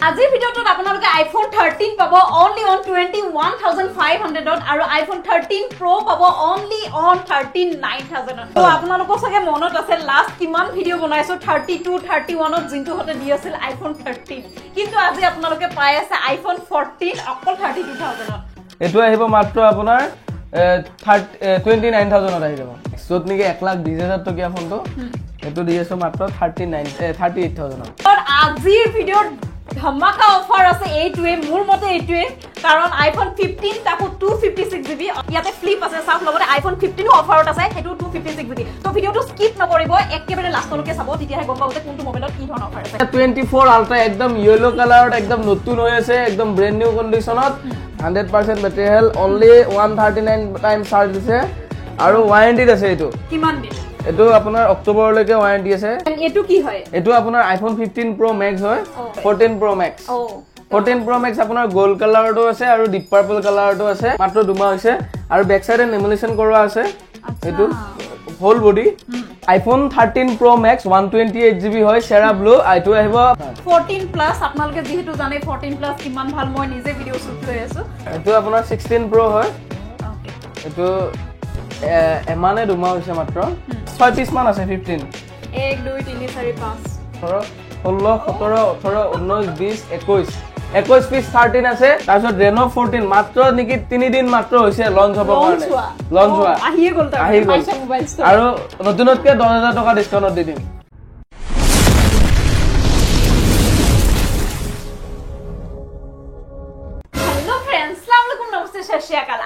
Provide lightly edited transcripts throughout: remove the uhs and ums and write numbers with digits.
আজিৰ ভিডিওটোত আপোনালোকে আইফোন 13 পাব only on 21500 ত আৰু আইফোন 13 Pro পাব only on 139,000 ত তো আপোনালোকৰ সকে মনত আছে লাষ্ট কিমান ভিডিও বনাইছো 32 31 ত জিন্তু হতে দি আছিল আইফোন 13 কিন্তু আজি আপোনালোকে পাই আছে আইফোন 14 অকল 32000 ত এটো আহিব মাত্ৰ আপোনাৰ 29000 ত আহিব যত নেকি 1,20,000 টকীয়া ফোনটো এটো দি আছে মাত্ৰ 38000 ত আজিৰ ভিডিওৰ धमाका ऑफर আছে এইটোৱে মোৰ মতে এইটোৱে কাৰণ আইফোন 15 তাকো 256GB ইয়াতে ফ্লিপ আছে সাউথ লগতে আইফোন 15 অফাৰত আছে হেতু 256GB তো ভিডিওটো স্কিপ নকৰিব একেবাৰে লাষ্টলৈকে চাব তেতিয়াহে গম পাব যে কোনটো মোবাইলত কি ধৰণৰ অফাৰ আছে 24 আলট্ৰা একদম ইয়েলো কালাৰত একদম নতুন হৈ আছে একদম ব্ৰ্যান্ড নিউ কন্ডিশনত 100% battery health only 139 time charge দিছে আৰু ওয়াৰেন্টি আছে এটো কিমান দিন এটো আপোনাৰ অক্টোবৰলৈকে ওয়াৰেন্টি আছে এটো কি হয় এটো আপোনাৰ আইফোন 15 Pro Max হয় 14 Pro Max 14 Pro Max আপোনাৰ গোল্ড কালাৰটো আছে আৰু ডিপ পাৰ্পল কালাৰটো আছে মাত্ৰ দুমাহ হৈছে আৰু বেক সাইডে নেমুলেশন কৰোৱা আছে এটো whole body iPhone 13 Pro Max 128GB হয় সেৰা ব্লু আইটো আহিব 14 প্লাস আপোনালোকে যেহেতু জানে 14 প্লাস কিমান ভাল মই নিজে ভিডিও শুট লৈ আছো এটো আপোনাৰ 16 Pro হয় এটো এমানে দুমাহ হৈছে মাত্ৰ 6 পিস মান আছে 15 1 2 3 4 5 16 17 18 19 20 21 পিস 13 আছে তাৰপিছত Reno 14 মাত্ৰ নেকি 3 দিন মাত্ৰ হৈছে লঞ্চ হ'ব কাৰণে লঞ্চ হোৱা আহিয়ে গ'ল তাৰ মাইছা মোবাইল ষ্টৰ আৰু নতুনতকে 10000 টকা ডিসকাউন্ট দি দিম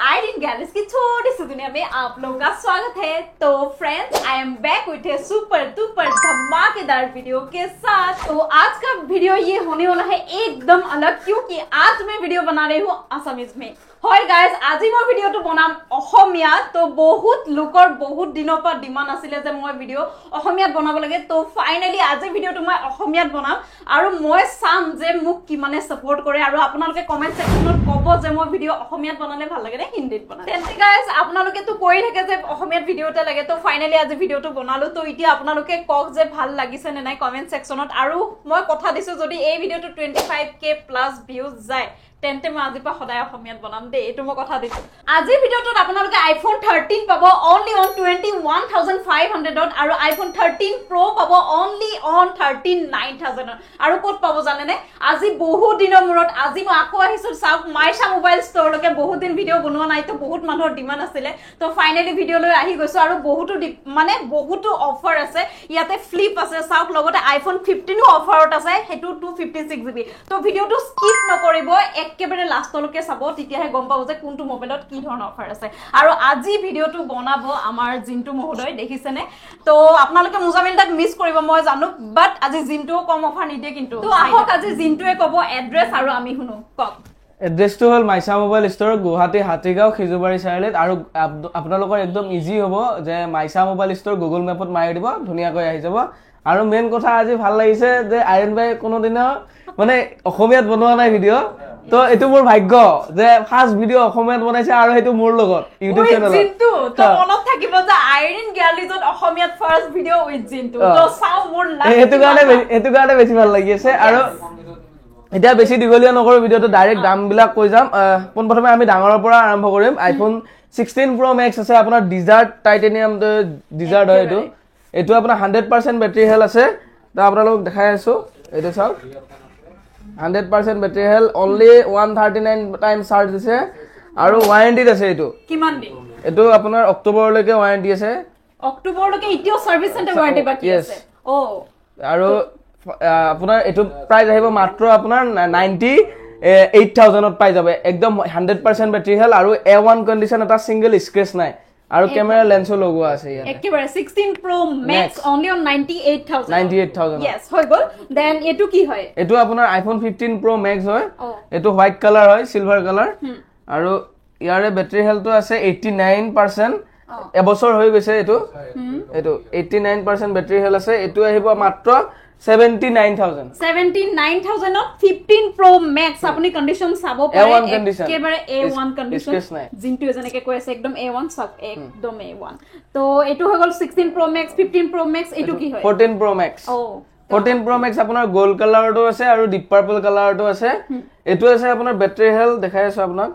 आयरिन गैलेक्स की छोटी सी दुनिया में आप लोगों का स्वागत है तो friends I am back with A super duper धमाकेदार वीडियो के साथ तो आज का वीडियो ये होने वाला है एकदम अलग क्योंकि आज मैं वीडियो बना रही हूँ असमीज में হয় গাইস আজি মই ভিডিওটো বনাম অসমীয়া তো বহুত লোকৰ বহুত দিনৰ পৰা ডিমান্ড আছিল যে মই ভিডিও অসমীয়াত বনাব লাগে তো ফাইনালি আজি ভিডিওটো মই অসমীয়াত বনাম আৰু মই চাম যে মোক কি মানে সাপোৰ্ট কৰে আৰু আপোনালোকে কমেন্ট সেকশনত ক'ব যে মই ভিডিও অসমীয়াত বনালে ভাল লাগে নে হিন্দীত বনালে তেন্তে গাইস আপোনালোকে তো কৈ থাকে যে অসমীয়াত ভিডিওটা লাগে তো ফাইনালি আজি ভিডিওটো বনালো তো এতিয়া আপোনালোকে কক যে ভাল লাগিছে নে নাই কমেন্ট সেকশনত আৰু মই কথা দিছো যদি এই ভিডিওটো 25k প্লাস ভিউজ যায় তেন্তে মই আজি পা সদায় অসমীয়াত বনাম দে এটো মই কথা দিছো আজি ভিডিওটোত আপোনালোকে আইফোন 13 পাব only on 21500 ত আৰু আইফোন 13 Pro পাব only on 139,000 আৰু ক'ত পাব জানে নে আজি বহু দিনৰ মূৰত আজি মই আকৌ আহিছো সাউথ মাইছা মোবাইল ষ্টৰ লকে বহুত দিন ভিডিও বনোৱা নাই তো বহুত মানুহৰ ডিমান্ড আছিল তো ফাইনালি ভিডিও লৈ আহি গৈছো আৰু বহুতো অফাৰ আছে ইয়াতে ফ্লিপ আছে সাউথ লগতে আইফোন 15 অফাৰত আছে হেতু 256GB তো ভিডিওটো স্কিপ নকৰিব একেবাৰে লাষ্টলৈকে চাব তেতিয়াহে গম পাব যে কোনটো মোবাইলত কি ধৰণৰ অফাৰ আছে আৰু আজি ভিডিওটো বনাব আমাৰ জিন্তু মহোদয় দেখিছেনে তো আপোনালোকে মুজামিলটাক মিস কৰিব মই জানো বাট আজি জিন্তুও কম অফাৰ নিদিয়ে কিন্তু তো আহক আজি জিন্তুৱে ক'ব এড্ৰেছ আৰু আমি শুনো কক এড্ৰেছটো হ'ল মাইছা মোবাইল ষ্টৰ গুৱাহাটী হাতীগাঁও খিজুবাৰী চাৰিআলিত আৰু আপোনালোকৰ একদম ইজি হ'ব যে মাইছা মোবাইল ষ্টৰ গুগল মেপত মাৰি দিব ধুনীয়াকৈ আহি যাব আৰু মেইন কথা আজি ভাল লাগিছে যে আইৰন ভাই কোনো দিনা মানে অসমীয়াত বনোৱা নাই ভিডিও তো এটো মোৰ ভাগ্য যে ফাৰ্স্ট ভিডিও অসমীয়াত বনাইছে আৰু হেতু মোৰ লগত ইউটিউব চেনেলত জিন্তু তো মনত থাকিব যে আইৰন গ্যালাৰীত অসমীয়াত ফাৰ্স্ট ভিডিও উইথ জিন্তু তো চাও মোৰ লাভ এটো কাৰণে বেছি ভাল লাগি আছে আৰু এটা বেছি দিগলীয়া নকৰো ভিডিওটো ডাইৰেক্ট দাম বিলাক কৈ যাম পোন প্ৰথমে আমি ডাঙৰৰ পৰা আৰম্ভ কৰিম আইফোন 16 Pro Max আছে আপোনাৰ ডিজাৰ্ট টাইটেনিয়াম ডিজাৰ্ট হয় এটো আপোনাৰ 100% ব্যাটারি হেলথ আছে তো আপোনালোক দেখাই আছো এটো চাওক 100% battery health only 139 time charge দিছে আৰু ওয়াৰেন্টি আছে এটো কিমান দিন এটো আপোনাৰ অক্টোবৰলৈকে ওয়াৰেন্টি আছে অক্টোবৰলৈকে ইটিও সাৰ্ভিস সেন্টাৰ ওয়াৰেন্টি বাকি আছে ও আৰু আপোনাৰ এটো প্ৰাইস আহিব মাত্ৰ আপোনাৰ 98,000 ত পাই যাবে একদম 100% ব্যাটাৰি হেলথ আৰু A1 কন্ডিশন এটা সিঙ্গেল স্ক্ৰেচ নাই আৰু ক্যামেৰা লেন্সও লগোৱা আছে ইয়াত একেবাৰে 16 Pro Max only on 98,000 yes হৈ গল দেন এটো কি হয় এটো আপোনাৰ আইফোন 15 Pro Max হয় এটো হোৱাইট কালাৰ হয় সিলভাৰ কালাৰ আৰু ইয়াৰে ব্যাটাৰি হেলথটো আছে 89% এবছৰ হৈ গৈছে এটো 89% ব্যাটাৰি হেলথ আছে এটো আহিব মাত্ৰ 79,000 79,000 ত 15 Pro Max আপুনি কন্ডিশন চাব পাৰে একেবাৰে A1 কন্ডিশন জিন্তু এজনেকে কৈ আছে একদম A1 সব একদম A1 তো এটো হৈ গল 16 Pro Max 15 Pro Max এটো কি হয় 14 Pro Max 14 Pro Max আপোনাৰ গোল্ড কালাৰটো আছে আৰু ডিপ পাৰ্পল কালাৰটো আছে এটো আছে আপোনাৰ বেটাৰি হেলথ দেখাই আছো আপোনাক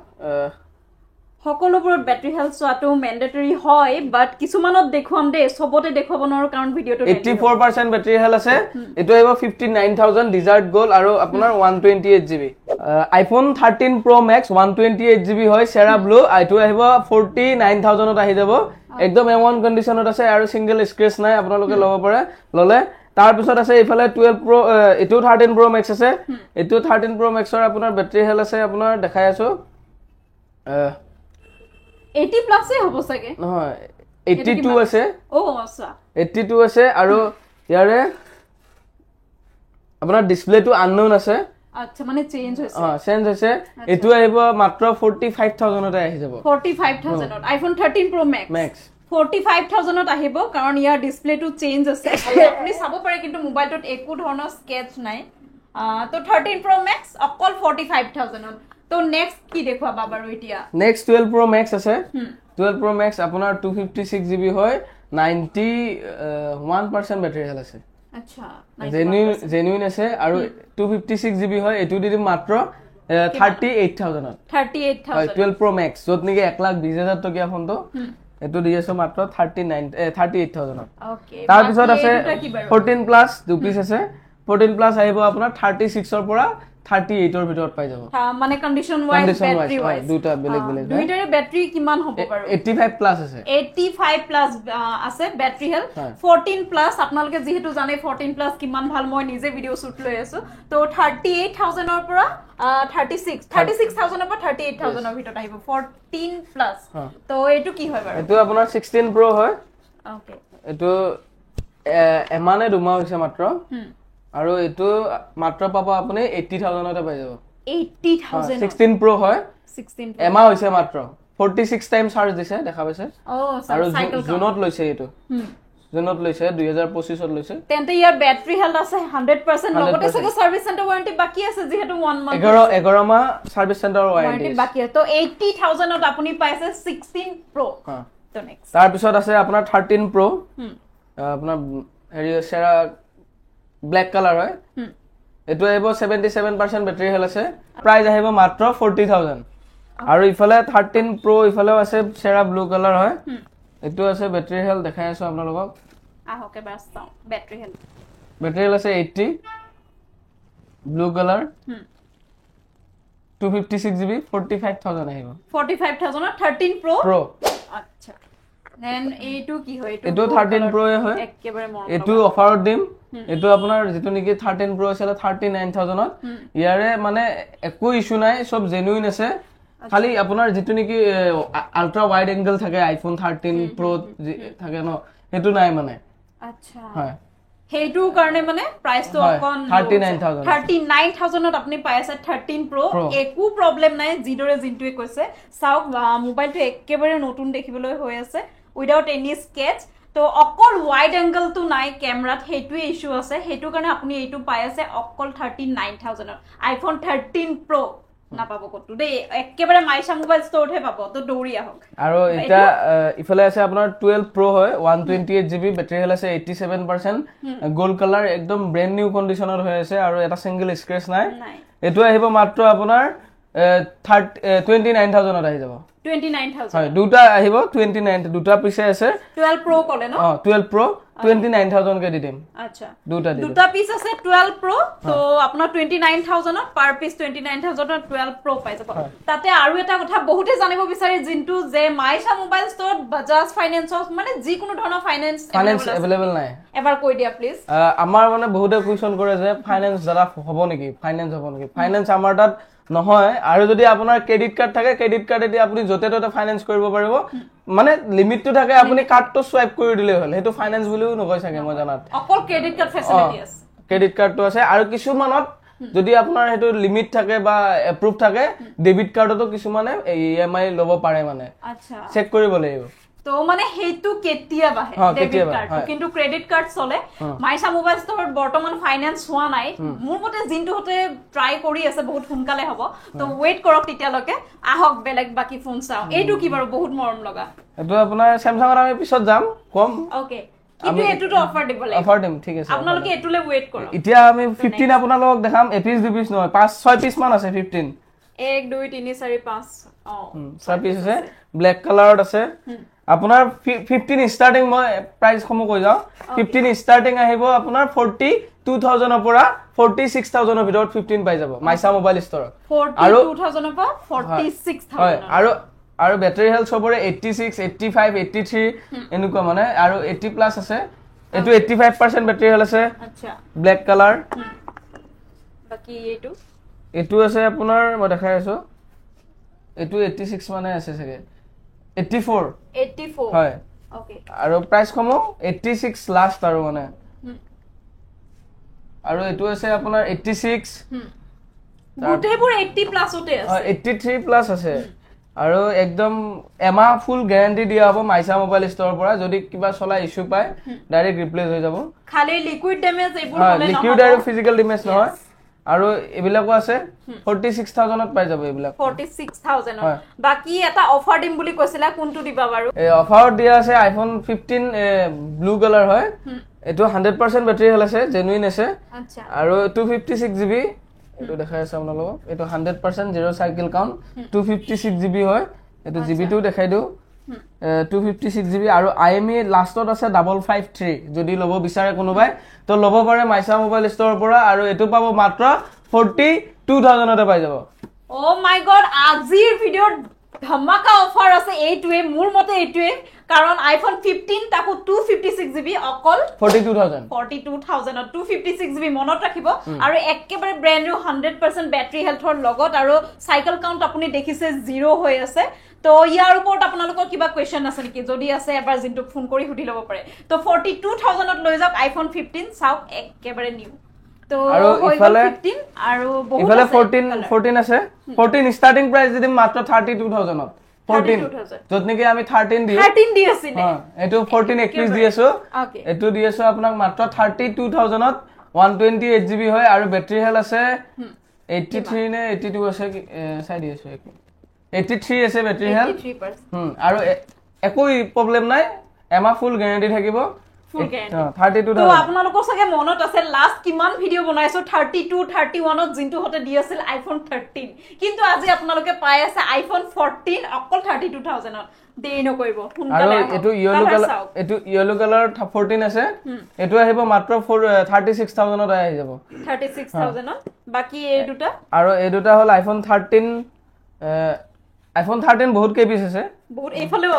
সকলোবোৰত বেটাৰি হেলথ চোৱাটো মেন্ডেটৰি হয় বাট কিছুমানত দেখুৱাম দে সবতে দেখুৱাব নোৱাৰো কাৰণ ভিডিওটো 84% বেটাৰি হেলথ আছে এটো আহিব 59000 ডিজাৰ্ট গোল্ড আৰু আপোনাৰ 128GB iPhone 13 Pro Max 128GB হয় সেৰা ব্লু আইটো আহিব 49000 ত আহি যাব একদম M1 কন্ডিশনত আছে আৰু সিঙ্গেল স্ক্ৰেচ নাই আপোনালোকে ল'ব পাৰে ললে তাৰ পিছত আছে ইফালে 12 Pro এটো 13 Pro Max আছে এটো 13 Pro Max ৰ আপোনাৰ বেটাৰি হেলথ আছে আপোনাৰ দেখাই আছো 80 প্লাস হ'ব সাগে নহয় 82 আছে ও আচ্ছা 82 আছে আৰু ইয়াৰে আপোনাৰ ডিসপ্লেটো আননোন আছে আচ্ছা মানে চেঞ্জ হৈছে চেঞ্জ হৈছে এটো আহিব মাত্ৰ 45000 ত আহি যাব 45000 ত আইফোন 13 Pro Max 45000 ত আহিব কাৰণ ইয়াৰ ডিসপ্লেটো চেঞ্জ আছে আপুনি চাব পাৰে কিন্তু মোবাইলটোত একো ধৰণৰ স্কেচ নাই তো 13 Pro Max অকল 45000 ত তো নেক্সট কি দেখুৱাবা বাৰু এতিয়া নেক্সট 12 Pro Max আছে 12 Pro Max আপোনাৰ 256GB হয় 91% বেটাৰি হেলথ আছে আচ্ছা জেনুইন আছে আৰু 256GB হয় এটো দিম মাত্ৰ 38000 38000 12 Pro Max যত নেকি 120000 টকা ফোনটো এটো দি আছে মাত্ৰ 38000 ওকে তাৰ পিছত আছে 14 প্লাস দু পিস আছে 14 প্লাস আহিব আপোনাৰ 36 ৰ পৰা 38 ৰ ভিতৰত পাই যাব মানে কন্ডিশন ওয়াইজ ব্যাটাৰি ওয়াইজ দুটা বেলেগ বেলেগ দুইটাৰে ব্যাটাৰি কিমান হ'ব বাৰু 85 প্লাস আছে 85 প্লাস আছে ব্যাটারি হেলথ 14 প্লাস আপোনালোকে যেহেতু জানে 14 প্লাস কিমান ভাল মই নিজে ভিডিও শুট লৈ আছো তো 38000 ৰ পৰা 36000 ৰ পৰা 38000 ৰ ভিতৰত আহিব 14 প্লাস তো এটো কি হয় বাৰু এটো আপোনাৰ 16 Pro হয় ওকে এটো এমানে দুমা হৈছে মাত্ৰ আৰু এটো মাত্ৰ পাব আপুনি 80000 তে পাই যাব 80000 16 Pro হয় 16 এমা হৈছে মাত্ৰ 46 টাইম চাৰ্জ দিছে দেখা পাইছে আৰু জুনত লৈছে এটো জুনত লৈছে 2025 ত লৈছে তেন্তে ইয়াৰ ব্যাটাৰি হেলথ আছে 100% লগতে সকে সাৰ্ভিস চেণ্টাৰ ওয়াৰেন্টি বাকি আছে যেহেতু 1 মান্থ 11 মাহ সাৰ্ভিস চেণ্টাৰ ওয়াৰেন্টি বাকি আছে তো 80000 ত আপুনি পাইছে 16 Pro তো নেক্সট তাৰ পিছত আছে আপোনাৰ 13 Pro আপোনাৰ হেৰি সেৰা ব্ল্যাক কালাৰ হয় এটো আহিব 77% বেটাৰি হেলথ আছে প্ৰাইস আহিব মাত্ৰ 40000 আৰু ইফালে 13 Pro ইফালেও আছে সেৰা ব্লু কালাৰ হয় এটো আছে বেটাৰি হেলথ দেখাই আছো আপোনালোকক আহকে বাস চাও ব্যাটাৰি হেলথ আছে 80 ব্লু কালাৰ 256GB 45000 আহিব 45000 13 Pro আচ্ছা দেন এইটো কি হয় এটো 13 Pro হয় একেবাৰে মৰম এটো অফাৰত দিম এটো আপোনাৰ যেটো নেকি 13 Pro আছিল 39000 ত ইয়াৰে মানে একো ইস্যু নাই সব জেনুইন আছে খালি আপোনাৰ যেটো নেকি আল্ট্ৰা ওয়াইড এংগল থাকে আইফোন 13 Pro থাকে ন হেতু নাই মানে আচ্ছা হয় হেতু কাৰণে মানে প্ৰাইসটো অকন 39000 ত আপুনি পাই আছে 13 Pro একো প্ৰবলেম নাই জিদৰে জিন্টুৱে কৈছে চাওক মোবাইলটো একেবাৰে নতুন দেখিবলৈ হৈ আছে উইদাউট এনি স্কেচ তো অকল ওয়াইড এংগল তো নাই ক্যামেৰাত হেতুৱে ইস্যু আছে হেতু কাৰণে আপুনি এইটো পাই আছে অকল 39000 আইফোন 13 Pro নাপাব কত দে একেবাৰে মাইশা মোবাইল ষ্টৰতে পাব তো দৌৰি আহক আৰু এটা ইফালে আছে আপোনাৰ 12 Pro হয় 128GB বেটাৰি হেলথ আছে 87% গোল্ড কালাৰ একদম ব্ৰ্যান্ড নিউ কন্ডিশনৰ হৈ আছে আৰু এটা সিঙ্গেল স্ক্ৰেচ নাই এটো আহিব মাত্ৰ আপোনাৰ 29000 ত আহি যাব 29000 হয় দুটা আহিব 29 দুটা পিছে আছে 12 Pro কলে ন 12 Pro 29000 কে দিম আচ্ছা দুটা পিস আছে 12 Pro তো আপোনাৰ 29000 ত পাৰ পিস 29000 ত 12 Pro পাই যাব তাতে আৰু এটা কথা বহুতে জানিব বিচাৰে জিন্তু যে মাইশা মোবাইল ষ্টৰত বাজাজ ফাইনান্স মানে যি কোনো ধৰণৰ ফাইনান্স अवेलेबल নাই এবাৰ কৈ দিয়া প্লিজ আমাৰ মানে বহুতে কোৱেশ্চন কৰে যে ফাইনান্স দ্বাৰা হ'ব নেকি ফাইনান্স আমাৰ তাত নহয় আৰু যদি আপোনাৰ ক্ৰেডিট কাৰ্ড থাকে ক্ৰেডিট কাৰ্ডেদি আপুনি যতে ততে ফাইনান্স কৰিব পাৰিব মানে লিমিটটো থাকে আপুনি কাৰ্ডটো সোৱাইপ কৰি দিলে হ'ল হেতু ফাইনান্স বুলিও নকয় থাকে মই জানাত অকল ক্ৰেডিট কাৰ্ড ফেসিলিটি আছে ক্ৰেডিট কাৰ্ডটো আছে আৰু কিছুমানত যদি আপোনাৰ হেতু লিমিট থাকে বা এপ্ৰুভ থাকে ডেবিট কাৰ্ডতো কিছুমানে ইএমআই ল'ব পাৰে মানে আচ্ছা চেক কৰিব লাগিব তো মানে হেতু কেতিয়া বাহে ডেবিট কাৰ্ড কিন্তু ক্ৰেডিট কাৰ্ড চলে মাইশা মোবাইল ষ্টৰত বৰ্তমান ফাইনান্স হোৱা নাই মোৰ মতে জিন্তু হতে ট্ৰাই কৰি আছে বহুত সোনকালে হ'ব তো ওয়েট কৰক তেতিয়ালৈকে আহক বেলেগ বাকি ফোন চাও এইটো কি বাৰু বহুত মৰম লগা এটো আপোনাৰ স্যামসাঙৰ আমি পিছত যাম কম ওকে কিন্তু এটোটো অফাৰ দিব লাগিব অফাৰ দিম ঠিক আছে আপোনালোকে এটোলে ওয়েট কৰক এতিয়া আমি 15 আপোনালোকক দেখাম এপিস দুপিস নহয় 5-6 পিস মান আছে 15 1 2 3 4 5 6 পিস আছে ব্ল্যাক কালাৰত আছে আপোনাৰ 15 ষ্টাৰ্টিং মই প্ৰাইস কম কৈ যাও 15 ষ্টাৰ্টিং আহিব আপোনাৰ 42000 ৰ পৰা 46000 ৰ ভিতৰত 15 পাই যাব মাইছা মোবাইল ষ্টৰত 42000 ৰ পৰা 46000 হয় আৰু ব্যাটাৰী হেলথ সবৰে 86 85 83 এনেকুৱা মানে আৰু 80 প্লাস আছে এটো 85% ব্যাটাৰী হেলথ আছে আচ্ছা ব্ল্যাক কালাৰ বাকি এটো আছে আপোনাৰ মই দেখাই আছো এটো 86 মানে আছে চাগে 84 হয় ওকে আৰু প্ৰাইস কমো 86 লাষ্ট আৰু মানে আৰু এটো আছে আপোনাৰ 86 গুটেবোৰ 80 প্লাসতে আছে 83 প্লাস আছে আৰু একদম এমা ফুল গ্যাৰান্টি দিয়া হ'ব মাইছা মোবাইল ষ্টৰৰ পৰা যদি কিবা চলা ইস্যু পায় ডাইৰেক্ট ৰিপ্লেস হৈ যাব খালি লিকুইড ড্যামেজ এইবোৰ হলে নহয় লিকুইড আৰু ফিজিক্যাল ড্যামেজ নহয় আৰু এবিলাকো আছে 46000 ত পাই যাব এবিলাক 46000 বাকি এটা অফাৰ দিম বুলি কৈছিলা কোনটো দিবা বাৰু এই অফাৰত দিয়া আছে আইফোন 15 ব্লু কালাৰ হয় এটো 100% ব্যাটাৰী হেল আছে জেনুইন আছে আচ্ছা আৰু 256 জিবি এটো দেখাই আছে আপোনালোকক এটো 100% জিৰো সাইকেল কাউন্ট 256 জিবি হয় এটো জিবি টো দেখাই দিও 256 জিবি আৰু আইএমই লাষ্টত আছে 553 যদি লব বিচাৰে কোনোবাই তো লব পাৰে মাইছা মোবাইল ষ্টৰৰ পৰা আৰু এটো পাব মাত্ৰ 42000 তে পাই যাব ও মাই গড আজিৰ ভিডিঅ'ত ধমাকা অফাৰ আছে এইটোৱে মোৰ মতে এইটোৱে কাৰণ আইফোন 15 তাকো 256 জিবি অকল 42000 ত 256 জিবি মনত ৰাখিব আৰু একেবাৰে ব্ৰ্যান্ড নিউ 100% ব্যাটাৰী হেলথৰ লগত আৰু সাইকেল কাউন্ট আপুনি দেখিছে 0 হৈ আছে তো ইয়াৰ ওপৰত আপোনালোকৰ কিবা কোৱেশ্চন আছে নেকি যদি আছে এবাৰ জিন্টুক ফোন কৰি সুধি ল'ব পাৰে তো 42000 ত লৈ যাওক আইফোন 15 চাওক একেবাৰে নিউ তো আৰু ইফালে 15 আৰু বহুত ইফালে 14 আছে 14 ষ্টাৰ্টিং প্ৰাইস যদি মাত্ৰ 32000 ত 14 যত নেকি আমি 13 দি আছে নে এটো 14 21 দি আছো এটো দি আছো আপোনাক মাত্ৰ 32000 ত 128 জিবি হয় আৰু ব্যাটাৰী হেল আছে 83 নে 82 আছে চাই দি আছো 83 আছে ব্যাটাৰী হেল 83% আৰু একো প্ৰবলেম নাই এমা ফুল গ্যাৰান্টি থাকিব ফুল গ্যাৰান্টি তো আপোনালোকৰ সকে মনত আছে লাষ্ট কিমান ভিডিও বনাইছো 32 31 ত জিন্তু হতে দি আছিল আইফোন 13 কিন্তু আজি আপোনালোকে পাই আছে আইফোন 14 অকল 32000 ত দেই নকৰিব আৰু এটো ইয়েলো কালাৰ 14 আছে এটো আহিব মাত্ৰ 36000 ত আহি যাব 36000 ত বাকি এই দুটা আৰু এই দুটা হল আইফোন 13 আইফোন 13 বহুত কেবিস আছে বহুত এইফালেও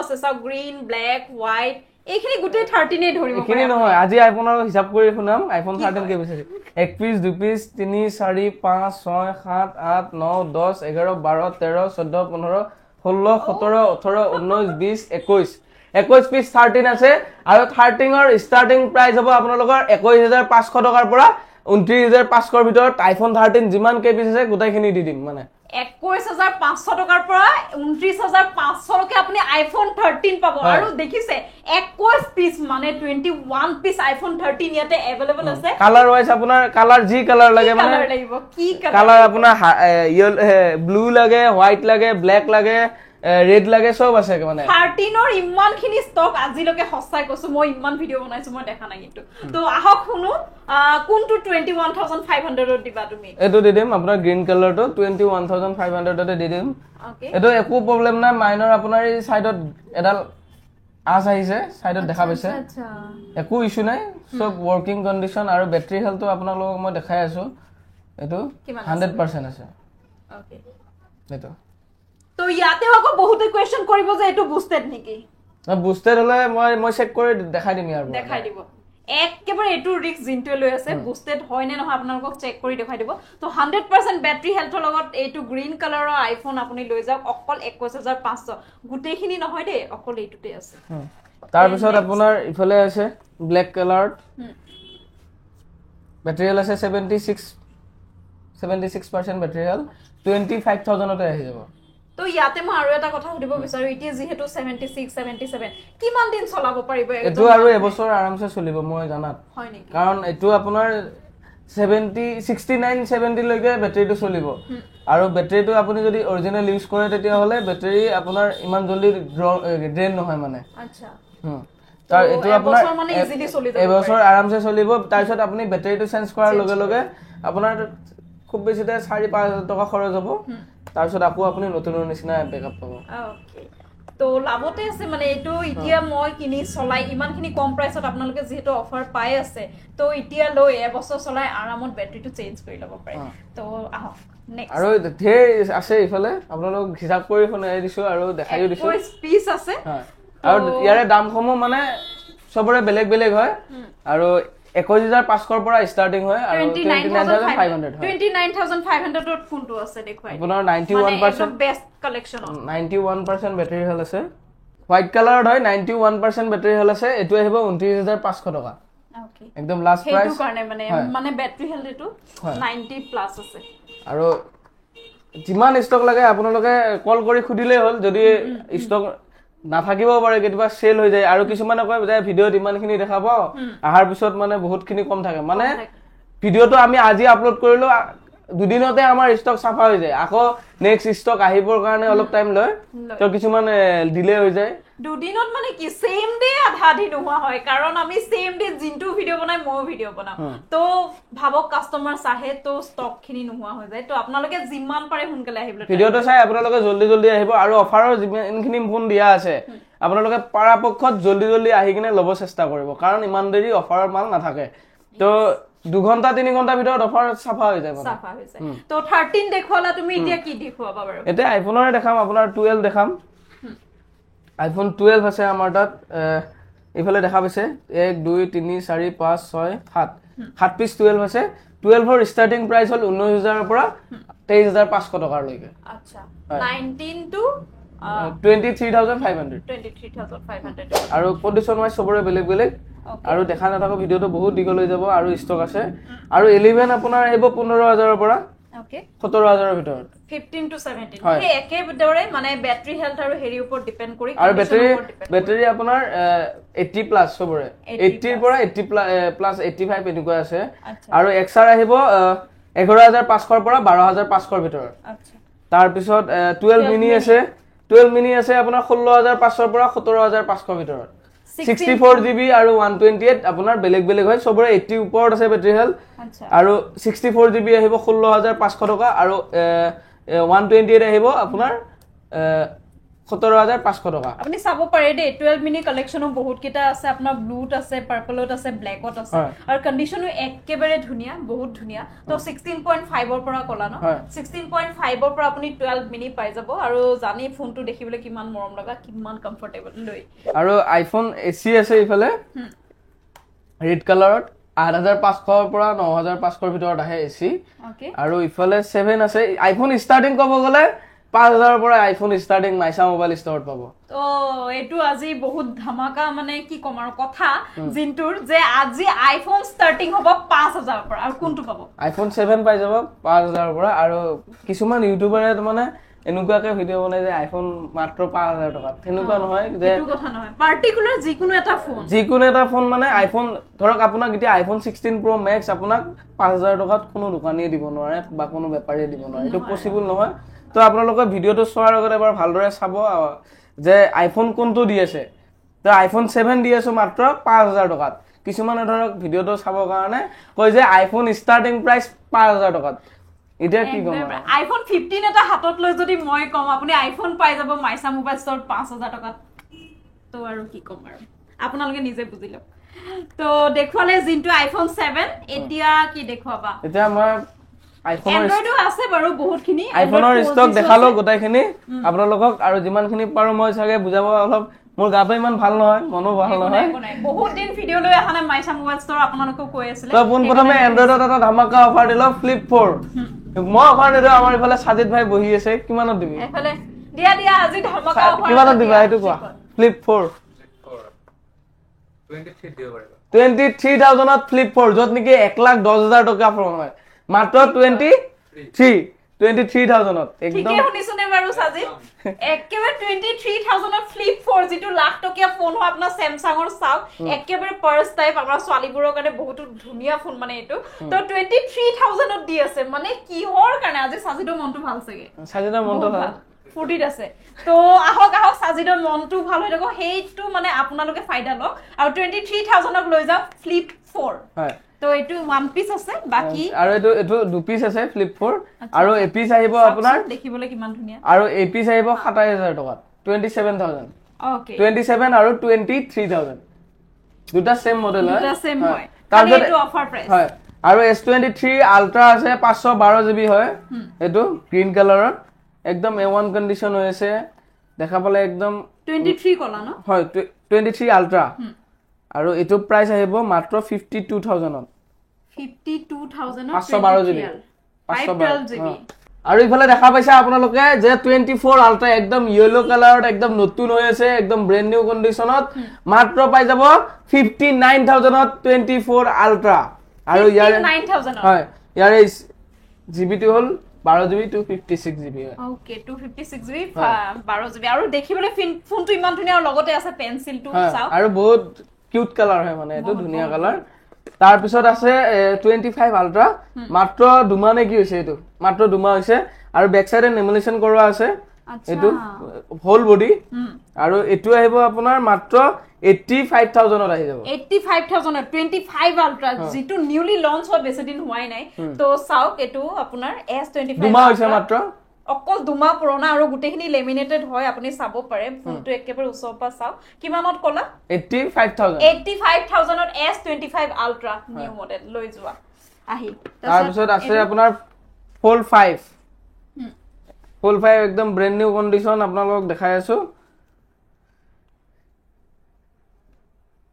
আছে সব গ্ৰীন ব্ল্যাক হোৱাইট এইখিনি গুটে 13 এ ধৰিব এইখিনি নহয় আজি আইফোনৰ হিচাপ কৰি শুনাম আইফোন 13 কেবিস আছে 1 পিস 2 পিস 3 4 5 6 7 8 9 10 11 12 13 14 15 16 17 18 19 20 21 পিস 13 আছে আৰু 13 ৰ ষ্টাৰ্টিং প্ৰাইস হ'ব আপোনালোকৰ 21500 টকাৰ পৰা 29500 ৰ ভিতৰত আইফোন 13 যিমান কেবিস আছে গোটাইখিনি দি দিম মানে 21500 টকাৰ পৰা 29500 লৈকে আপুনি আইফোন 13 পাব আৰু দেখিছে 21 পিস মানে 21 পিস আইফোন 13 ইয়াতে अवेलेबल আছে কালাৰ ওয়াইজ আপোনাৰ কালাৰ জি কালাৰ লাগে মানে কি কালাৰ আপোনাৰ ব্লু লাগে হোৱাইট লাগে ব্ল্যাক লাগে ৰেড লাগে সব আছে মানে 13 ৰ ইমানখিনি ষ্টক আজিলৈকে হসাই কৈছো মই ইমান ভিডিও বনাইছো মই দেখা নাই কিন্তু তো আহক শুনো কোনটো 21500 ত দিবা তুমি এটো দি দিম আপোনাৰ গ্ৰীন কালাৰটো 21500 তে দি দিম ওকে এটো একো প্ৰবলেম নাই মাইনৰ আপোনাৰ এই সাইডত এডাল আছ আহিছে সাইডত দেখা পাইছে আচ্ছা একো ইস্যু নাই সব ওয়ার্কিং কন্ডিশন আৰু ব্যাটাৰী হেলথটো আপোনালোকক মই দেখাই আছো এটো 100% আছে ওকে এটো তো ইয়াতে হক বহুতে কোৱেশ্চন কৰিব যে এটো বুস্টেড নেকি বুস্টেড হলে মই চেক কৰি দেখাই দিম ইয়াৰ দেখাই দিব একেবাৰে এটো ৰিস্ক জিন্টু লৈ আছে বুস্টেড হয় নে নহয় আপোনালোকক চেক কৰি দেখাই দিব তো 100% ব্যাটাৰী হেলথৰ লগত এটো গ্ৰীন কালাৰৰ আইফোন আপুনি লৈ যাওক অকল 21500 গুটেখিনি নহয় দে অকল এটোতে আছে তাৰ পিছত আপোনাৰ ইফালে আছে ব্ল্যাক কালাৰ ব্যাটাৰী হেল আছে 76% ব্যাটাৰী হেল 25000 তে আহি যাব তো ইয়াতে মই আৰু এটা কথা সুধিব বিচাৰো ইটি যেহেতু 76 77 কিমান দিন চলাব পাৰিব এটো আৰু এবছৰ আৰামছে চলিব মই জানাত হয় নেকি কাৰণ এটো আপোনাৰ 69 70 লৈকে ব্যাটাৰীটো চলিব আৰু ব্যাটাৰীটো আপুনি যদি অৰিজিনাল ইউজ কৰে তেতিয়া হলে ব্যাটাৰী আপোনাৰ ইমান জলদি ড্ৰেইন নহয় মানে আচ্ছা তাৰ এটো আপোনাৰ এবছৰ মানে ইজিলি চলি যাব এবছৰ আৰামছে চলিব তাৰপিছত আপুনি বেটাৰীটো চেঞ্জ কৰাৰ লগে লগে আপোনাৰ খুব বেছিতে 4-5,000 টকা খৰচ হ'ব তাৰপিছত আকৌ আপুনি নতুনৰ নিচিনা বেকআপ পাব ওকে তো লাভতে আছে মানে এইটো এতিয়া মই কিনি চলাই ইমানখিনি কম প্ৰাইচত আপোনালোকে যেহেতু অফাৰ পাই আছে তো এতিয়া লৈ এবছৰ চলাই আৰামত বেটাৰীটো চেঞ্জ কৰি ল'ব পাৰে তো আহক নেক্সট আৰু ধেৰ আছে ইফালে আপোনালোক হিচাপ কৰি শুনাই দিছো আৰু দেখাইও দিছো পিস আছে আৰু ইয়াৰে দামসমূহ মানে সবৰে বেলেগ বেলেগ হয় আৰু 21,500 পৰা ষ্টাৰ্টিং হয় আৰু 29,500 হয় 29,500 ত ফোনটো আছে দেখুৱাই আপোনাৰ 91% বেষ্ট কালেকচন 91% বেটাৰী হেল আছে হোৱাইট কালাৰত হয় 91% বেটাৰী হেল আছে এটো আহিব 29,500 টকা ওকে একদম লাষ্ট প্ৰাইস সেইটো কাৰণে মানে বেটাৰী হেল ৰেটো 90 প্লাস আছে আৰু যিমান ষ্টক লাগে আপোনালোকে কল কৰি খুদিলে হ'ল যদি ষ্টক নাথাকিব পাৰে কেতিয়াবা সেল হৈ যায় আৰু কিছুমানে কয় যে ভিডিওত ইমানখিনি দেখাব আহাৰ পিছত মানে বহুতখিনি কম থাকে মানে ভিডিওটো আমি আজি আপলোড কৰিলো দুদিনতে আমাৰ ষ্টক সাফা হৈ যায় আকৌ নেক্সট ষ্টক আহিবৰ কাৰণে অলপ টাইম লয় তো কিছুমান ডিলে হৈ যায় দুদিনত মানে কি সেম ডে আধা দিন হোৱা হয় কাৰণ আমি সেম ডে জিন্তু ভিডিও বনাই মই ভিডিও বনাও তো ভাবক কাস্টমাৰ চাহে তো ষ্টক খিনি নোহোৱা হৈ যায় তো আপোনালোকে যিমান পাৰে সোনকালে আহিবলৈ ভিডিওটো চাই আপোনালোকে জলদি জলদি আহিব আৰু অফাৰৰ যিমানখিনি ফোন দিয়া আছে আপোনালোকে পৰাপক্ষত জলদি জলদি আহি কিনে ল'ব চেষ্টা কৰিব কাৰণ ইমান দেৰি অফাৰৰ মাল নাথাকে তো 2 ঘন্টা 3 ঘন্টা ভিতৰত অফাৰ সাফা হৈ যায় সাফা হৈ যায় তো 13 দেখুৱালা তুমি এতিয়া কি দেখুৱাবা বাৰু এতিয়া আইফোনৰে দেখাম আপোনাৰ 12 দেখাম আইফোন 12 আছে আমাৰ তাত ইফালে দেখা পাইছে 1 2 3 4 5 6 7 পিস 12 আছে 12 ৰ ষ্টাৰ্টিং প্ৰাইস হল 19,000 ৰ পৰা 23,500 টকাৰ লৈকে আচ্ছা 19 টু 23,500 আৰু কন্ডিশন ওয়াইজ সবৰে বেলেগ বেলেগ আৰু দেখা নাথাকো ভিডিওটো বহুত দীঘল হৈ যাব আৰু ষ্টক আছে আৰু 11 আপোনাৰ আহিব 15,000 ৰ পৰা ওকে 17,000 ৰ ভিতৰত 15 to 17 এই একেবাৰে মানে ব্যাটাৰী হেলথ আৰু হেৰি ওপৰত ডিপেন্ড কৰি আৰু ব্যাটাৰী আপোনাৰ 80 প্লাস সবৰে 80 ৰ পৰা 80 প্লাস 85 এনেকুৱা আছে আৰু এক্সআৰ আহিব 11,500 ৰ পৰা 12,500 ৰ ভিতৰত আচ্ছা তাৰ পিছত 12 মিনি আছে 12 মিনি আছে আপোনাৰ 16,500 ৰ পৰা 17,500 ৰ ভিতৰত 64GB আৰু 128 আপোনাৰ বেলেগ বেলেগ হয় সবৰে 80 ওপৰত আছে বেটাৰী হেল আৰু 64GB আহিব 16,500 টকা আৰু 128 আহিব আপোনাৰ 17,500 টকা আপুনি চাব পাৰে দে 12 মিনি কালেকচনো বহুত কিটা আছে আপোনাৰ ব্লুত আছে পাৰ্পলত আছে ব্ল্যাকত আছে আৰু কন্ডিশনো একেবাৰে ধুনিয়া বহুত ধুনিয়া তো 16.5 ৰ পৰা কলা ন 16.5 ৰ পৰা আপুনি 12 মিনি পাই যাব আৰু জানি ফোনটো দেখিবলৈ কিমান মৰম লগা কিমান কমফৰ্টেবল লৈ আৰু আইফোন এসি আছে ইফালে ৰেড কালাৰত 8,500 ৰ পৰা 9,500 ৰ ভিতৰত আহে এসি আৰু ইফালে 7 আছে আইফোন ষ্টাৰ্টিং কব গলে 5,000 ৰ পৰা আইফোন ষ্টাৰ্টিং মাইছা মোবাইল ষ্টৰত পাব তো এটো আজি বহুত ধামাকা মানে কি কম আৰু কথা জিন্তুৰ যে আজি আইফোন ষ্টাৰ্টিং হ'ব 5,000 ৰ পৰা আৰু কোনটো পাব আইফোন 7 পাই যাব 5,000 ৰ পৰা আৰু কিছুমান ইউটিউবাৰে মানে এনেকুৱাকে ভিডিও বনাই যে আইফোন মাত্ৰ 5,000 টকা তেনেকুৱা নহয় যে এটো কথা নহয় পাৰ্টিকুলাৰ যিকোনো এটা ফোন মানে আইফোন ধৰক আপোনাক এতিয়া আইফোন 16 Pro Max আপোনাক 5,000 টকাত কোনো দোকানীয়ে দিব নোৱাৰে বা কোনো বেপাৰীয়ে দিব নোৱাৰে এটো পসিবল নহয় তো আপোনালোকে ভিডিওটো চোৱাৰ আগতে এবাৰ ভালদৰে চাব যে আইফোন কোনটো দি আছে তো আইফোন 7 দি আছে মাত্ৰ 5,000 টকাত কিছুমানে ধৰক ভিডিওটো চাবৰ কাৰণে কয় যে আইফোন ষ্টাৰ্টিং প্ৰাইস 5,000 টকাত এটা কি কম আইফোন 15 এটা হাতত লৈ যদি মই কম আপুনি আইফোন পাই যাব মাইছা মোবাইল ষ্টৰ 5,000 টকাত তো আৰু কি কম আৰু আপোনালোকে নিজে বুজিলো তো দেখুৱালে জিন্তু আইফোন 7 এতিয়া কি দেখুৱাবা এতিয়া মই আইফোনৰ এন্ড্ৰইডো আছে বাৰু বহুতখিনি আইফোনৰ ষ্টক দেখালো গোটাইখিনি আপোনালোকক আৰু যিমানখিনি পাৰো মই চাগে বুজাব অলপ মোৰ গাটো ইমান ভাল নহয় মনো ভাল নহয় বহুত দিন ভিডিও লৈ আহা নাই মাইছা মোবাইল ষ্টৰ আপোনালোকক কৈ আছিল তো পোনপ্ৰথমে এন্ড্ৰইডত এটা ধামাকা অফাৰ দিলো ফ্লিপ 4 মই অফাৰ দিলো আমাৰ ইফালে সাজিদ ভাই বহি আছে কিমানত দিবি এফালে দিয়া আজি ধামাকা অফাৰ কিমানত দিবা এইটো কোৱা ফ্লিপ 4 23 দিব পাৰিবা 23,000 ত ফ্লিপ 4 যত নেকি 1,10,000 টকা ফোন হয় মাত্ৰ 23,000 ত একদম ঠিকে শুনিছনে বাৰু সাজিদ একেবাৰে 23,000 ত ফ্লিপ 4 যেটো লাখ টকীয়া ফোন হয় আপোনাৰ স্যামসাঙৰ চাওক একেবাৰে পাৰ্স টাইপ আমাৰ ছোৱালীবোৰৰ কাৰণে বহুত ধুনিয়া ফোন মানে এটো তো 23,000 ত দি আছে মানে কিহৰ কাৰণে আজি সাজিদৰ মনটো ভাল চাগে সাজিদৰ মনটো ভাল 40 আছে তো আহক সাজিদৰ মনটো ভাল হৈ থাকক সেইটো মানে আপোনালোকে ফাইদা লওক আৰু 23000 ক লৈ যাওক ফ্লিপ 4 হয় তো এইটো ওয়ান পিস আছে বাকি আৰু এইটো দু পিস আছে ফ্লিপ 4 আৰু এ পিস আহিব আপোনাৰ দেখিবলৈ কিমান ধুনিয়া আৰু এ পিস আহিব 27000 টকা 27000 ওকে 27 আৰু 23000 দুটা সেম মডেল হয় দুটা সেম হয় তাৰপিছত এইটো অফাৰ প্ৰাইস হয় আৰু S23 আলট্ৰা আছে 512 জিবি হয় এইটো গ্ৰীন কালাৰৰ একদম A1 কন্ডিশন হৈ আছে দেখা পালে একদম 23 কলা ন হয় 23 আলট্ৰা আৰু এটো প্ৰাইস আহিব মাত্ৰ 52000 ত 52000 512 জিবি 512 জিবি আৰু ইফালে দেখা পাইছে আপোনালোকে যে 24 আলট্ৰা একদম ইয়েলো কালাৰত একদম নতুন হৈ আছে একদম ব্ৰেন্ড নিউ কন্ডিশনত মাত্ৰ পাই যাব 59000 ত 24 আলট্ৰা আৰু ইয়াৰ 59000 হয় ইয়াৰ জিবিটো হল 12 জিবি 256 জিবি হয় ওকে 256 জিবি 12 জিবি আৰু দেখিবলৈ ফোনটো ইমান ধুনিয়া আৰু লগতে আছে পেন্সিলটো চাও আৰু বহুত কিউট কালাৰ হয় মানে এটো ধুনিয়া কালাৰ তাৰ পিছত আছে 25 আলট্ৰা মাত্ৰ দুমানে কি হৈছে এটো মাত্ৰ দুমা হৈছে আৰু বেক সাইডে নেমুলেশন কৰোৱা আছে এটো হোল বডি আৰু এটো আহিব আপোনাৰ মাত্ৰ 85000 ত আহি যাব 85000 25 আলট্ৰা যেটো নিউলি লঞ্চ হয় বেছি দিন হোৱাই নাই তো চাওক এটো আপোনাৰ S25 দুমা হৈছে মাত্ৰ অকল দুমা পুৰণা আৰু গুটেখিনি লেমিনেটেড হয় আপুনি চাব পাৰে ফোনটো একেবাৰে উচ্চৰ পৰা চাও কিমানত কলা 85000 ত S25 আলট্ৰা নিউ মডেল লৈ যোৱা আহি তাৰ পিছত আছে আপোনাৰ Fold 5 একদম ব্ৰেন্ড নিউ কন্ডিশন আপোনালোকক দেখাই আছো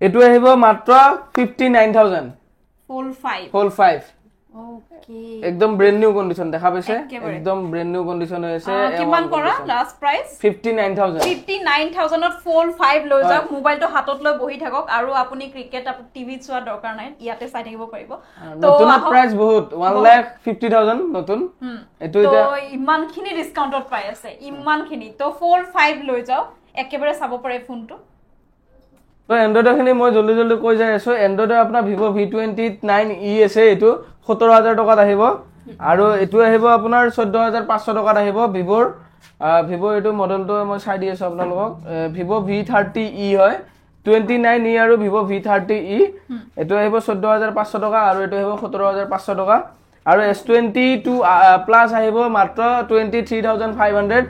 এটো আহিব মাত্ৰ 59000 Fold 5 ওকে একদম ব্ৰেন্ড নিউ কন্ডিশন দেখা পাইছে একদম ব্ৰেন্ড নিউ কন্ডিশন হৈ আছে কিমান কৰা লাষ্ট প্ৰাইস 59000 ত Fold 5 লৈ যাওক মোবাইলটো হাতত লৈ বহি থাকক আৰু আপুনি ক্ৰিকেট টিভি চোৱা দৰকাৰ নাই ইয়াতে চাই থাকিব পাৰিব নতুন প্ৰাইস বহুত 150000 নতুন এটো এটা ইমানখিনি ডিসকাউন্টত পাই আছে ইমানখিনি তো Fold 5 লৈ যাওক একেবাৰে চাব পাৰে ফোনটো তো এন্ড্ৰইডৰ খিনি মই জলদি কৈ যাই আছো এন্ড্ৰইডৰ আপোনাৰ Vivo V29e আছে এটো 17000 টকাত আহিব আৰু এটো আহিব আপোনাৰ 14500 টকাত আহিব Vivo এটো মডেলটো মই চাই দি আছো আপোনালোকক Vivo V30e হয় 29e আৰু Vivo V30e এটো আহিব 14500 টকা আৰু এটো আহিব 17500 টকা আৰু S22 প্লাস আহিব মাত্ৰ 23500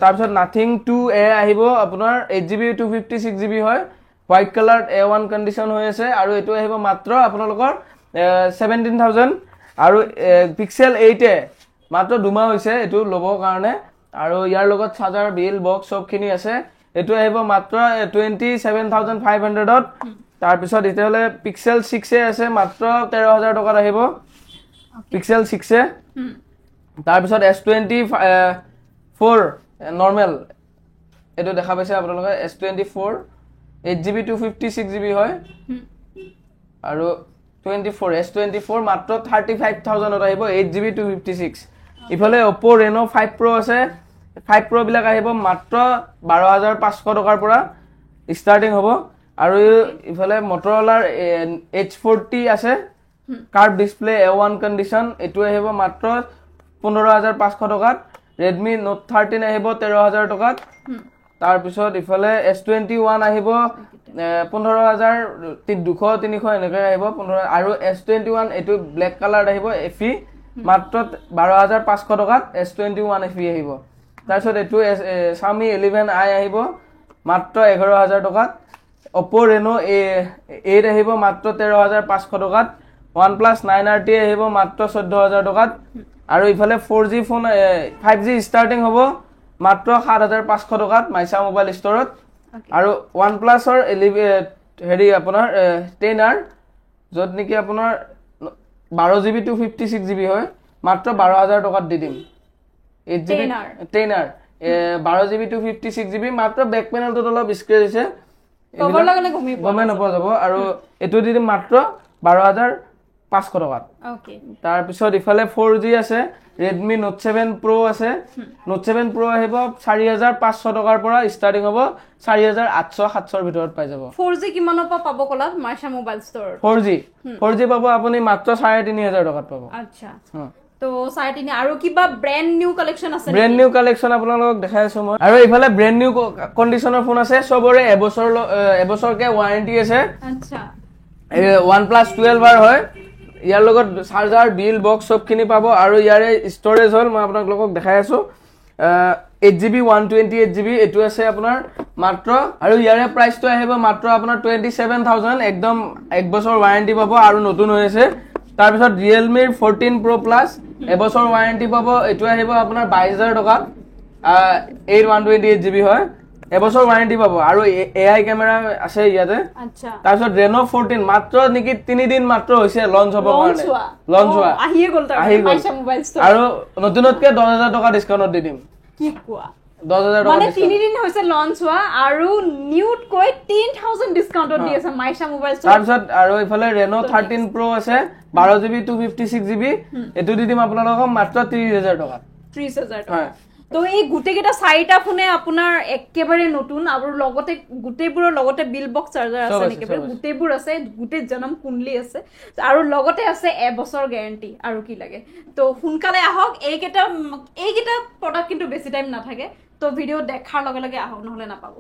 তাৰ পিছত নাথিং 2a আহিব আপোনাৰ 8GB 256GB হয় হোৱাইট কালাৰ A1 কন্ডিশন হৈ আছে আৰু এটো আহিব মাত্ৰ আপোনালোকৰ 17000 আৰু Pixel 8 এ মাত্ৰ দুমা হৈছে এটো লব কাৰণে আৰু ইয়াৰ লগত চাৰ্জাৰ বিল বক্স সব খিনি আছে এটো আহিব মাত্ৰ 27500 ত তাৰ পিছত ইতেলে Pixel 6 এ আছে মাত্ৰ 13000 টকাত আহিব Pixel 6 এ তাৰ পিছত S24 নৰমাল এটো দেখা পাইছে আপোনালোকে S24 8GB 256GB হয় আৰু 24 মাত্ৰ 35000 ত আহিব 8GB 256 ইফালে Oppo Reno 5 Pro আছে 5 Pro বিলাক আহিব মাত্ৰ 12500 টকাৰ পৰা ষ্টাৰ্টিং হ'ব আৰু ইফালে Motorola H40 আছে কাৰ্ভ ডিসপ্লে A1 কন্ডিশন এটো আহিব মাত্ৰ 15500 টকাত Redmi Note 13 আহিব 13000 টকাত তাৰ পিছত ইফালে S21 আহিব 15200 300 এনেকৈ আহিব 15 আৰু S21 এটো ব্ল্যাক কালাৰ আহিব FE মাত্ৰ 12500 টকাত S21 FE আহিব তাৰ পিছত এটো Xiaomi 11i আহিব মাত্ৰ 11000 টকাত Oppo Reno 8 আহিব মাত্ৰ 13500 টকাত OnePlus 9RT আহিব মাত্ৰ 14000 টকাত আৰু ইফালে 4G ফোন 5G ষ্টাৰ্টিং হ'ব মাত্ৰ 7500 টকাত মাইছা মোবাইল ষ্টৰত আৰু OnePlus ৰ হেৰি আপোনাৰ 10R যত নেকি আপোনাৰ 12GB 256GB হয় মাত্ৰ 12000 টকাত দি দিম 8GB 10R 12GB 256GB মাত্ৰ বেক পেনেলটো অলপ স্ক্ৰেচ হৈছে কভাৰ লগালে গমে নপোৱা যাব আৰু এটো দি দিম মাত্ৰ 12500 টকাত ওকে তাৰ পিছত ইফালে 4G আছে Redmi Note 7 Pro আছে Note 7 Pro আহিব 4500 টকাৰ পৰা ষ্টাৰ্টিং হ'ব 4800 700 ৰ ভিতৰত পাই যাব 4G কিমানৰ পৰা পাব কলা মাইছা মোবাইল ষ্টৰ 4G পাব আপুনি মাত্ৰ 3500 টকাত পাব আচ্ছা তো 3.5 আৰু কিবা ব্ৰ্যান্ড নিউ কালেকশন আছে ব্ৰ্যান্ড নিউ কালেকশন আপোনালোকক দেখাই আছো মই আৰু ইফালে ব্ৰ্যান্ড নিউ কন্ডিশনৰ ফোন আছে সবৰে এবছৰকে ওয়াৰেন্টি আছে আচ্ছা OnePlus 12 হয় ইয়াৰ লগত চাৰ্জাৰ বিল বক্স সবখিনি পাব আৰু ইয়াৰে ষ্টৰেজ হল মই আপোনালোকক দেখাই আছো 8GB 128GB এটো আছে আপোনাৰ মাত্ৰ আৰু ইয়াৰে প্ৰাইসটো আহিব মাত্ৰ আপোনাৰ 27000 একদম এক বছৰ ওয়াৰেন্টি পাব আৰু নতুন হৈ আছে তাৰ পিছত Realme 14 Pro Plus এবছৰ ওয়াৰেন্টি পাব এটো আহিব আপোনাৰ 22000 টকা 128GB হয় এবছৰ ওয়াৰেন্টি পাব আৰু AI ক্যামেৰা আছে ইয়াতে আচ্ছা তাৰ পিছত Reno 14 মাত্ৰ নেকি 3 দিন মাত্ৰ হৈছে লঞ্চ হ'ব কাৰণে লঞ্চ হোৱা আহিয়ে গল তাৰ পাইছা মোবাইল ষ্টৰ আৰু নতুনতকে 10000 টকা ডিসকাউন্ট দি দিম কি কোৱা 10000 টকা মানে 3 দিন হৈছে লঞ্চ হোৱা আৰু নিউট কৈ 10000 ডিসকাউন্টত দি আছে মাইশা মোবাইল ষ্টৰ তাৰপিছত আৰু ইফালে Reno 13 Pro আছে 12GB 256GB এটো দি দিম আপোনালোকক মাত্ৰ 30000 টকা 30000 টকা তো এই গুটেকেটা চাৰিটা ফোনে আপোনাৰ একেবাৰে নতুন আৰু লগতে গুটেবোৰৰ লগতে বিল বক্স চাৰ্জাৰ আছে একেবাৰে গুটেবোৰ আছে গুটে জনম কুণ্ডলি আছে আৰু লগতে আছে এবছৰ গ্যাৰান্টি আৰু কি লাগে তো সোনকালে আহক এইকেটা প্ৰডাক্ট কিন্তু বেছি টাইম নাথাকে তো ভিডিও দেখাৰ লগে লগে আহক নহলে নাপাব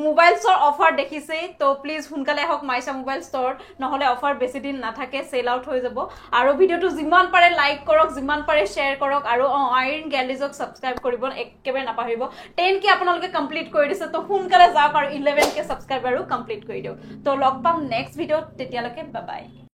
মোবাইল ষ্টৰ অফাৰ দেখিছে তো প্লিজ সোনকালে আহক মাইশা মোবাইল ষ্টৰ নহলে অফাৰ বেছি দিন নাথাকে সেল আউট হৈ যাব আৰু ভিডিওটো যিমান পাৰে লাইক কৰক যিমান পাৰে শেয়াৰ কৰক আৰু আইৰন গ্যালিজক সাবস্ক্ৰাইব কৰিব একেবাৰে নাপাহৰিব 10 কে আপোনালোকে কমপ্লিট কৰি দিছে তো সোনকালে যাওক আৰু 11 কে সাবস্ক্ৰাইব আৰু কমপ্লিট কৰি দিও তো লগ পাম নেক্সট ভিডিওত তেতিয়ালৈকে বাই বাই